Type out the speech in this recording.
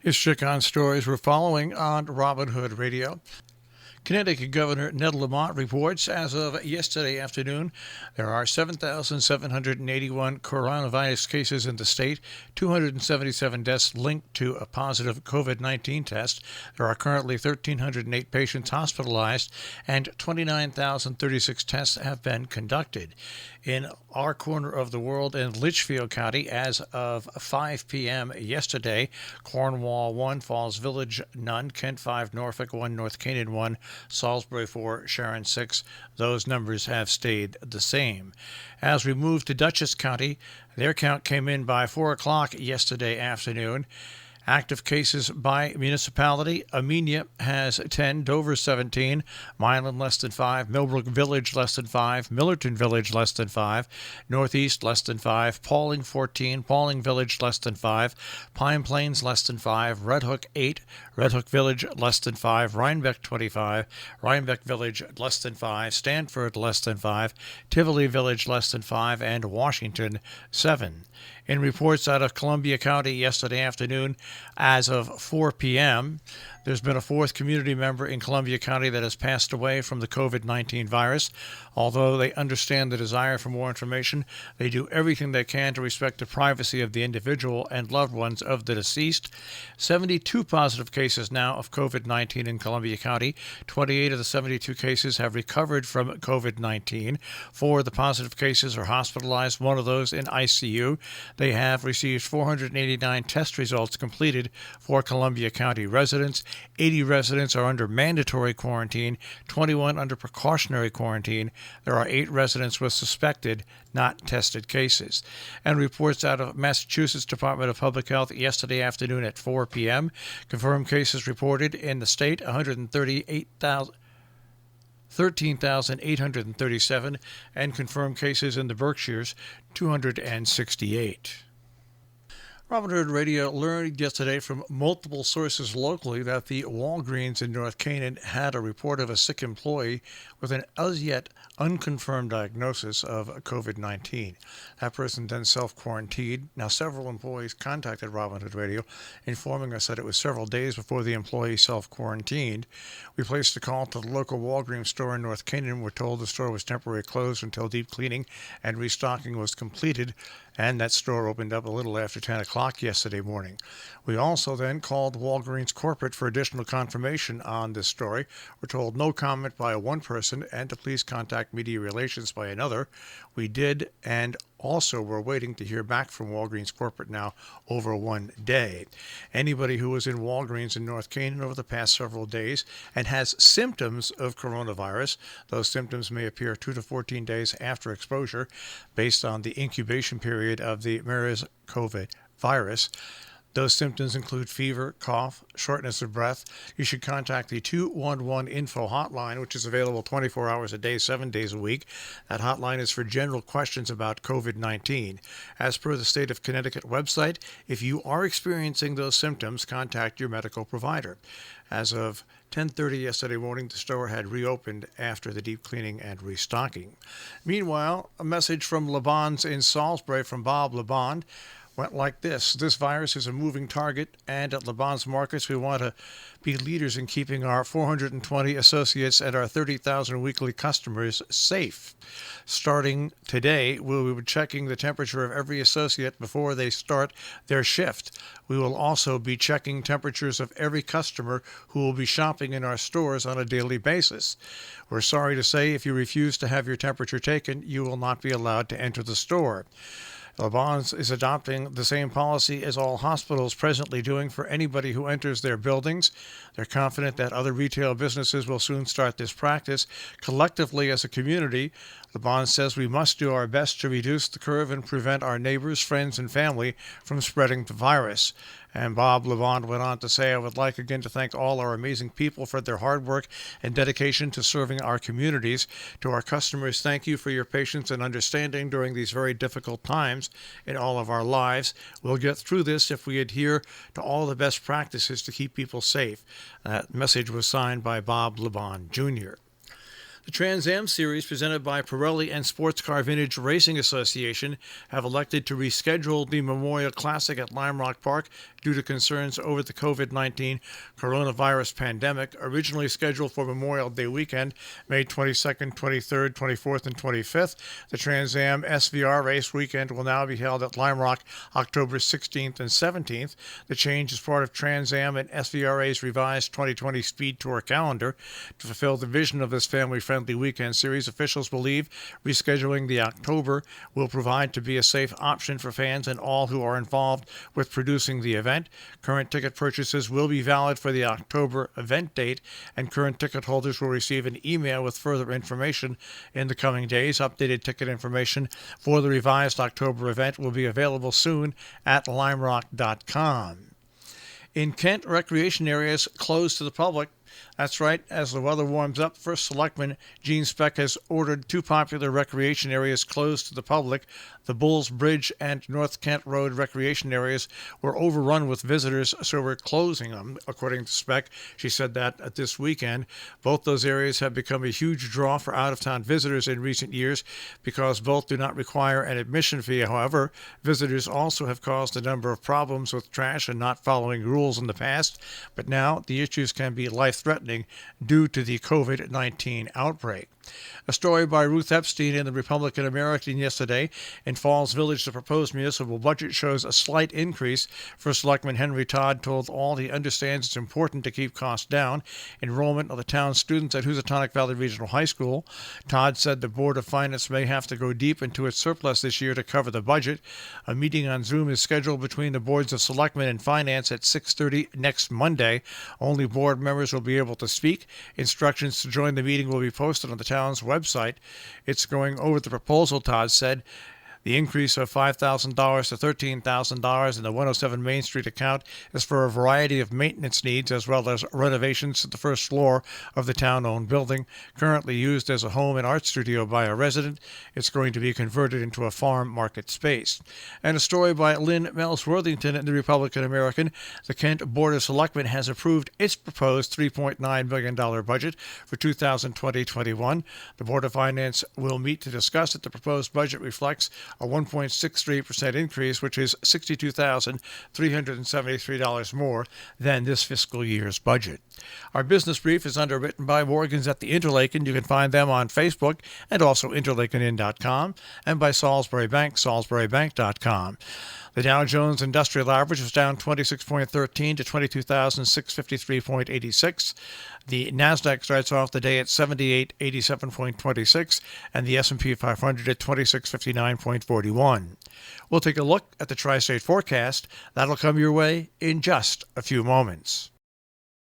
His Chicago stories we're following on Robin Hood Radio. Connecticut Governor Ned Lamont reports as of yesterday afternoon, there are 7,781 coronavirus cases in the state, 277 deaths linked to a positive COVID-19 test. There are currently 1,308 patients hospitalized, and 29,036 tests have been conducted. In our corner of the world in Litchfield County, as of 5 p.m. yesterday, Cornwall 1, Falls Village none, Kent 5, Norfolk 1, North Canaan 1, Salisbury 4, Sharon 6. Those numbers have stayed the same. As we move to Dutchess County, their count came in by 4 o'clock yesterday afternoon. Active cases by municipality: Amenia has 10, Dover 17, Milan less than 5, Millbrook Village less than 5, Millerton Village less than 5, Northeast less than 5, Pauling 14, Pauling Village less than 5, Pine Plains less than 5, Red Hook 8, Red Hook Village less than 5, Rhinebeck 25, Rhinebeck Village less than 5, Stanford less than 5, Tivoli Village less than 5, and Washington 7. In reports out of Columbia County yesterday afternoon, as of 4 p.m., there's been a fourth community member in Columbia County that has passed away from the COVID-19 virus. Although they understand the desire for more information, they do everything they can to respect the privacy of the individual and loved ones of the deceased. 72 positive cases now of COVID-19 in Columbia County. 28 of the 72 cases have recovered from COVID-19. 4 of the positive cases are hospitalized, one of those in ICU. They have received 489 test results completed for Columbia County residents. 80 residents are under mandatory quarantine, 21 under precautionary quarantine. There are 8 residents with suspected, not tested cases. And reports out of Massachusetts Department of Public Health yesterday afternoon at 4 p.m. Confirmed cases reported in the state, 13,837, and confirmed cases in the Berkshires, 268. Robin Hood Radio learned yesterday from multiple sources locally that the Walgreens in North Canaan had a report of a sick employee with an as yet unconfirmed diagnosis of COVID-19. That person then self-quarantined. Now, several employees contacted Robin Hood Radio, informing us that it was several days before the employee self-quarantined. We placed a call to the local Walgreens store in North Canaan. We're told the store was temporarily closed until deep cleaning and restocking was completed, and that store opened up a little after 10 o'clock yesterday morning. We also then called Walgreens corporate for additional confirmation on this story. We're told no comment by one person and to please contact media relations by another. We did, and also we're waiting to hear back from Walgreens corporate now over one day. Anybody who was in Walgreens in North Canaan over the past several days and has symptoms of coronavirus, those symptoms may appear 2 to 14 days after exposure based on the incubation period of the MERS-CoV virus. Those symptoms include fever, cough, shortness of breath. You should contact the 211 info hotline, which is available 24 hours a day, 7 days a week. That hotline is for general questions about COVID-19. As per the State of Connecticut website, if you are experiencing those symptoms, contact your medical provider. As of 10:30 yesterday morning, the store had reopened after the deep cleaning and restocking. Meanwhile, a message from LeBon's in Salisbury from Bob LeBon went like this. This virus is a moving target, and at LeBon's Markets, we want to be leaders in keeping our 420 associates and our 30,000 weekly customers safe. Starting today, we will be checking the temperature of every associate before they start their shift. We will also be checking temperatures of every customer who will be shopping in our stores on a daily basis. We're sorry to say if you refuse to have your temperature taken, you will not be allowed to enter the store. LeBon's is adopting the same policy as all hospitals presently doing for anybody who enters their buildings. They're confident that other retail businesses will soon start this practice. Collectively, as a community, LeBon says we must do our best to reduce the curve and prevent our neighbors, friends, and family from spreading the virus. And Bob LeBon went on to say, I would like again to thank all our amazing people for their hard work and dedication to serving our communities. To our customers, thank you for your patience and understanding during these very difficult times in all of our lives. We'll get through this if we adhere to all the best practices to keep people safe. That message was signed by Bob LeBon, Jr. The Trans Am Series, presented by Pirelli and Sports Car Vintage Racing Association, have elected to reschedule the Memorial Classic at Lime Rock Park due to concerns over the COVID-19 coronavirus pandemic. Originally scheduled for Memorial Day weekend, May 22nd, 23rd, 24th, and 25th, the Trans Am SVR race weekend will now be held at Lime Rock October 16th and 17th. The change is part of Trans Am and SVRA's revised 2020 Speed Tour calendar. To fulfill the vision of this family-friendly weekend series, officials believe rescheduling the October will provide to be a safe option for fans and all who are involved with producing the event. Current ticket purchases will be valid for the October event date, and current ticket holders will receive an email with further information in the coming days. Updated ticket information for the revised October event will be available soon at limerock.com. In Kent, recreation areas closed to the public. That's right, as the weather warms up, First Selectman Gene Speck has ordered two popular recreation areas closed to the public. The Bulls Bridge and North Kent Road recreation areas were overrun with visitors, so we're closing them, according to Speck. She said that this weekend. Both those areas have become a huge draw for out-of-town visitors in recent years because both do not require an admission fee. However, visitors also have caused a number of problems with trash and not following rules in the past, but now the issues can be life-threatening due to the COVID-19 outbreak. A story by Ruth Epstein in the Republican American yesterday. In Falls Village, the proposed municipal budget shows a slight increase. First Selectman Henry Todd told all he understands it's important to keep costs down. Enrollment of the town's students at Housatonic Valley Regional High School. Todd said the Board of Finance may have to go deep into its surplus this year to cover the budget. A meeting on Zoom is scheduled between the Boards of Selectmen and Finance at 6:30 next Monday. Only board members will be able to speak. Instructions to join the meeting will be posted on the town's website. It's going over the proposal, Todd said. The increase of $5,000 to $13,000 in the 107 Main Street account is for a variety of maintenance needs as well as renovations to the first floor of the town-owned building. Currently used as a home and art studio by a resident, it's going to be converted into a farm market space. And a story by Lynn Mells-Worthington in the Republican American. The Kent Board of Selectmen has approved its proposed $3.9 million budget for 2020-21. The Board of Finance will meet to discuss it. The proposed budget reflects a 1.63% increase, which is $62,373 more than this fiscal year's budget. Our business brief is underwritten by Morgans at the Interlaken. You can find them on Facebook and also interlakenin.com, and by Salisbury Bank, salisburybank.com. The Dow Jones Industrial Average was down 26.13 to 22,653.86. The Nasdaq starts off the day at 7887.26, and the S&P 500 at 2659.41. We'll take a look at the tri-state forecast. That'll come your way in just a few moments.